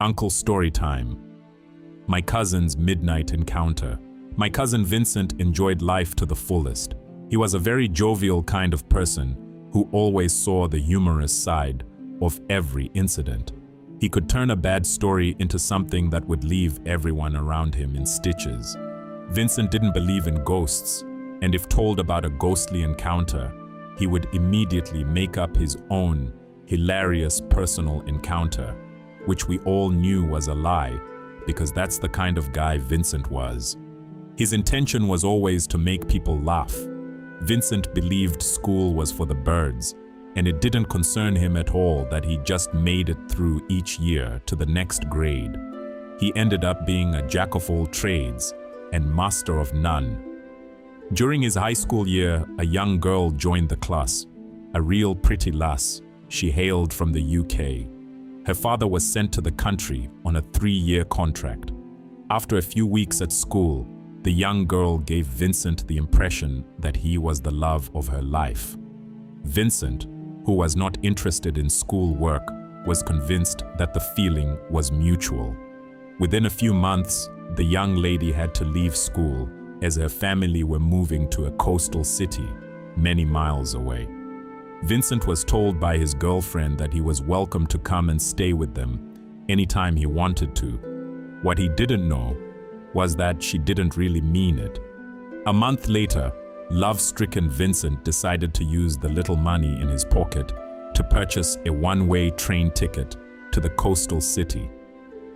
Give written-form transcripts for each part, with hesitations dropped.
Uncle Story Time. My cousin's midnight encounter. My cousin Vincent enjoyed life to the fullest. He was a very jovial kind of person who always saw the humorous side of every incident. He could turn a bad story into something that would leave everyone around him in stitches. Vincent didn't believe in ghosts, and if told about a ghostly encounter, he would immediately make up his own hilarious personal encounter, which we all knew was a lie, because that's the kind of guy Vincent was. His intention was always to make people laugh. Vincent believed school was for the birds, and it didn't concern him at all that he just made it through each year to the next grade. He ended up being a jack of all trades and master of none. During his high school year, a young girl joined the class, a real pretty lass. She hailed from the UK. Her father was sent to the country on a 3-year contract. After a few weeks at school, the young girl gave Vincent the impression that he was the love of her life. Vincent, who was not interested in school work, was convinced that the feeling was mutual. Within a few months, the young lady had to leave school as her family were moving to a coastal city many miles away. Vincent was told by his girlfriend that he was welcome to come and stay with them anytime he wanted to. What he didn't know was that she didn't really mean it. A month later, love-stricken Vincent decided to use the little money in his pocket to purchase a one-way train ticket to the coastal city.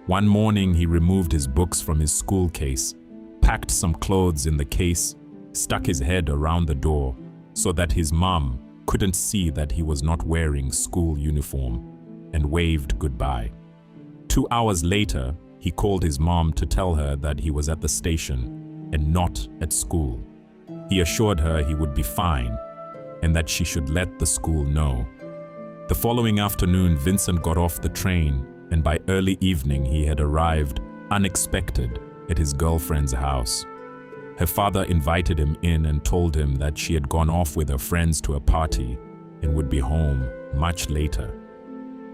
One morning, he removed his books from his school case, packed some clothes in the case, stuck his head around the door so that his mom couldn't see that he was not wearing school uniform, and waved goodbye. 2 hours later, he called his mom to tell her that he was at the station and not at school. He assured her he would be fine and that she should let the school know. The following afternoon, Vincent got off the train, and by early evening he had arrived unexpected at his girlfriend's house. Her father invited him in and told him that she had gone off with her friends to a party and would be home much later.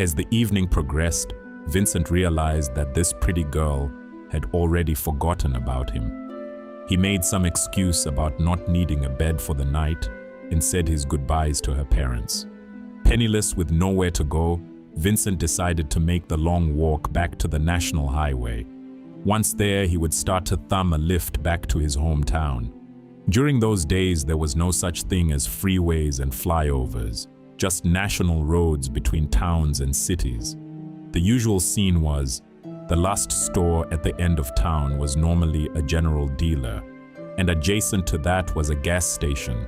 As the evening progressed, Vincent realized that this pretty girl had already forgotten about him. He made some excuse about not needing a bed for the night and said his goodbyes to her parents. Penniless with nowhere to go, Vincent decided to make the long walk back to the national highway. Once there, he would start to thumb a lift back to his hometown. During those days, there was no such thing as freeways and flyovers, just national roads between towns and cities. The usual scene was, the last store at the end of town was normally a general dealer, and adjacent to that was a gas station.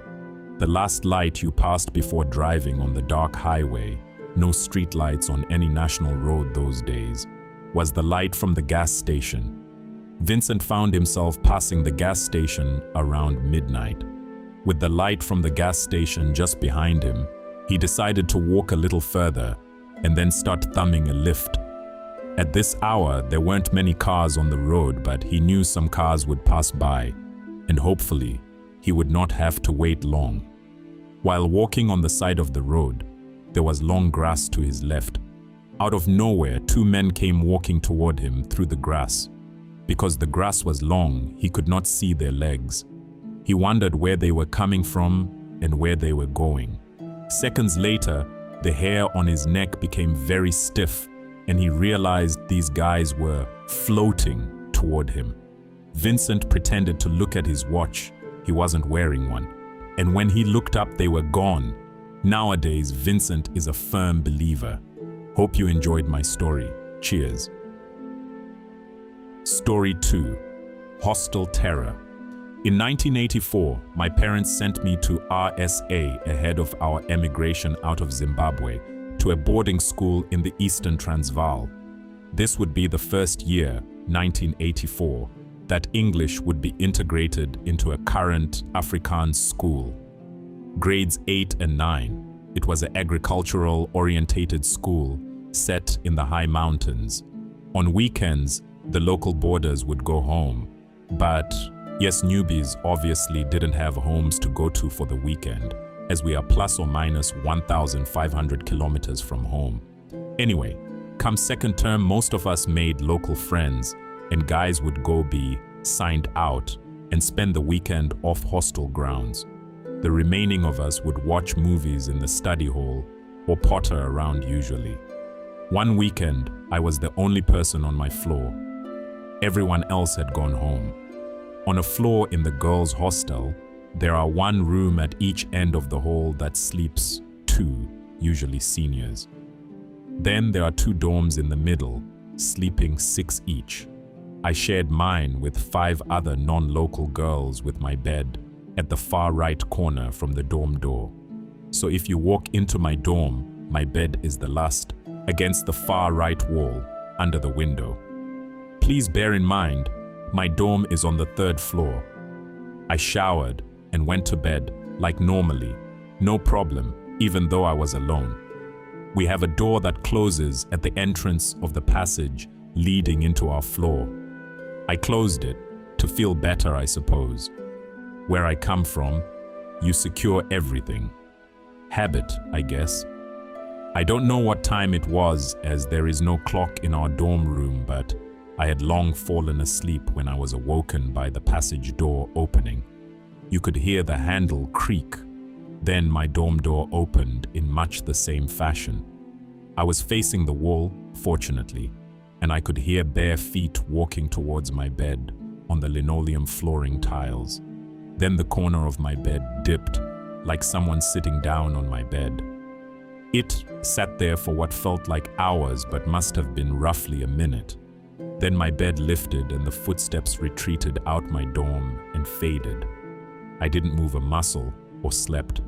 The last light you passed before driving on the dark highway, no street lights on any national road those days, was the light from the gas station. Vincent found himself passing the gas station around midnight. With the light from the gas station just behind him, he decided to walk a little further and then start thumbing a lift. At this hour, there weren't many cars on the road, but he knew some cars would pass by, and hopefully, he would not have to wait long. While walking on the side of the road, there was long grass to his left. Out of nowhere, 2 men came walking toward him through the grass. Because the grass was long, he could not see their legs. He wondered where they were coming from and where they were going. Seconds later, the hair on his neck became very stiff, and he realized these guys were floating toward him. Vincent pretended to look at his watch. He wasn't wearing one. And when he looked up, they were gone. Nowadays, Vincent is a firm believer. Hope you enjoyed my story. Cheers. Story 2. Hostel Terror. In 1984, my parents sent me to RSA ahead of our emigration out of Zimbabwe to a boarding school in the Eastern Transvaal. This would be the first year, 1984, that English would be integrated into a current Afrikaans school. Grades 8 and 9. It was an agricultural-orientated school set in the high mountains. On weekends, the local boarders would go home. But yes, newbies obviously didn't have homes to go to for the weekend, as we are plus or minus 1,500 kilometers from home. Anyway, Come second term, most of us made local friends, and guys would go be signed out and spend the weekend off hostel grounds. The remaining of us would watch movies in the study hall or potter around usually. One weekend, I was the only person on my floor. Everyone else had gone home. On a floor in the girls' hostel, there are one room at each end of the hall that sleeps two, usually seniors. Then there are two dorms in the middle, sleeping 6 each. I shared mine with 5 other non-local girls with my bed at the far right corner from the dorm door. So if you walk into my dorm, my bed is the last, against the far right wall, under the window. Please bear in mind, my dorm is on the 3rd floor. I showered and went to bed like normally, no problem, even though I was alone. We have a door that closes at the entrance of the passage leading into our floor. I closed it to feel better, I suppose. Where I come from, you secure everything. Habit, I guess. I don't know what time it was, as there is no clock in our dorm room, but I had long fallen asleep when I was awoken by the passage door opening. You could hear the handle creak. Then my dorm door opened in much the same fashion. I was facing the wall, fortunately, and I could hear bare feet walking towards my bed on the linoleum flooring tiles. Then the corner of my bed dipped, like someone sitting down on my bed. It sat there for what felt like hours but must have been roughly a minute. Then my bed lifted and the footsteps retreated out my dorm and faded. I didn't move a muscle or slept.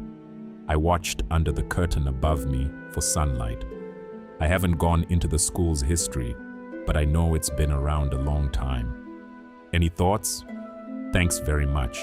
I watched under the curtain above me for sunlight. I haven't gone into the school's history, but I know it's been around a long time. Any thoughts? Thanks very much.